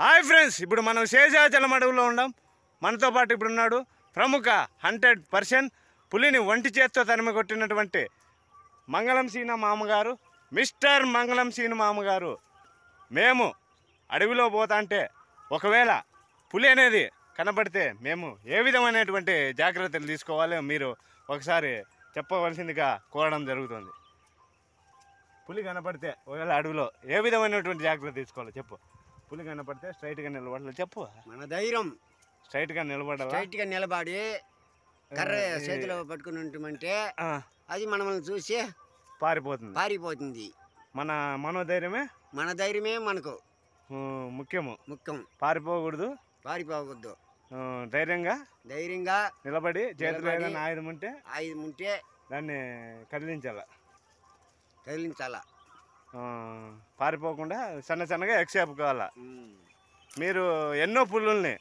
Hi friends, ఇప్పుడు మనం శేషాచలం అడవులో ఉన్నాం. మనతో పాటు ఇప్పుడు ఉన్నాడు ప్రముఖ 100% పులిని ఒంటి చేత్తో తరిమి కొట్టినటువంటి మంగళం సీను మామగారు, మిస్టర్ మంగళం సీను మామగారు. మేము అడవిలో పోతాంటే ఒకవేళ పులి అనేది కనబడితే మేము ఏ విధమైనటువంటి జాగ్రత్తలు తీసుకోవాలో మీరు ఒకసారి చెప్పవలసిందిగా కోరడం జరుగుతుంది. పులి కనపడితే ఒకవేళ అడవిలో ఏ విధమైనటువంటి జాగ్రత్త తీసుకోవాలో చెప్పు. పులి కనపడితే స్ట్రైట్గా నిలబడాలి చెప్పు. మన ధైర్యం స్ట్రైట్గా నిలబడాలి. స్ట్రైట్గా నిలబడి కర్ర చేతిలో పట్టుకుని ఉంటామంటే అది మనల్ని చూసి పారిపోతుంది. మన మనోధైర్యమే మన ధైర్యమే మనకు ముఖ్యం. పారిపోకూడదు. ధైర్యంగా నిలబడి చేతిలో ఏదైనా ఆయుధం ఉంటే దాన్ని కదిలించాల. పారిపోకుండా సన్నగా ఎక్సేపుకోవాలా. మీరు ఎన్నో పులుల్ని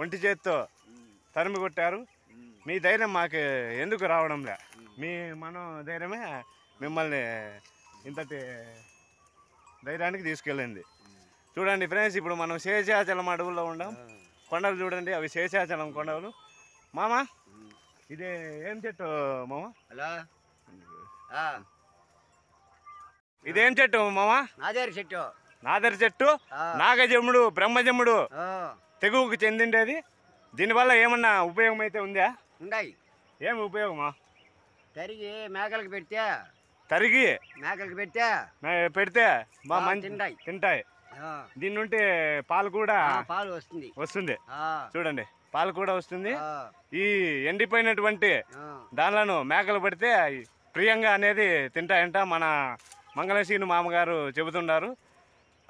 ఒంటి చేత్తో తరిమి కొట్టారు. మీ ధైర్యం మాకు ఎందుకు రావడంలే? మీ ధైర్యమే మిమ్మల్ని ఇంతటి ధైర్యానికి తీసుకెళ్ళింది. చూడండి ఫ్రెండ్స్, ఇప్పుడు మనం శేషాచలం అడవుల్లో ఉన్నాం. కొండలు చూడండి, అవి శేషాచలం కొండలు. మామ, ఇది ఏం చెట్టు మామ? ఇదేం చెట్టు మామ? నాదరి చెట్టు. నాగజముడు, బ్రహ్మజముడు తెగువకు చెందిండేది. దీనివల్ల ఏమన్నా ఉపయోగం అయితే ఉందా? ఏమి ఉపయోగమా? తరిగి మేకలకు పెడితే పెడితే తింటాయి. దీని నుండి పాలు కూడా వస్తుంది. చూడండి, పాలు కూడా వస్తుంది. ఈ ఎండిపోయినటువంటి దానిలను మేకలు పడితే ప్రియంగా అనేది తింటాయంట మన మంగళం సీను మామగారు చెబుతున్నారు.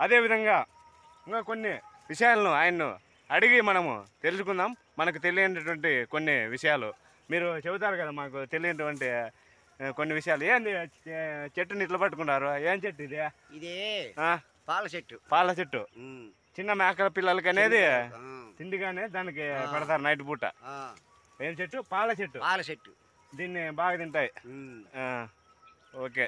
అదేవిధంగా ఇంకా కొన్ని విషయాలను ఆయన్ను అడిగి మనము తెలుసుకుందాం. మనకు తెలియనటువంటి కొన్ని విషయాలు మీరు చెబుతారు కదా, మాకు తెలియనటువంటి కొన్ని విషయాలు. ఏంది చెట్టుని ఇట్లా పట్టుకున్నారు? ఏం చెట్టు ఇది? పాల చెట్టు. చిన్న మేకల పిల్లలకి అనేది తిండిగానే దానికి పెడతారు నైట్ పూట. ఏం చెట్టు? పాల చెట్టు. దీన్ని బాగా తింటాయి. ఓకే.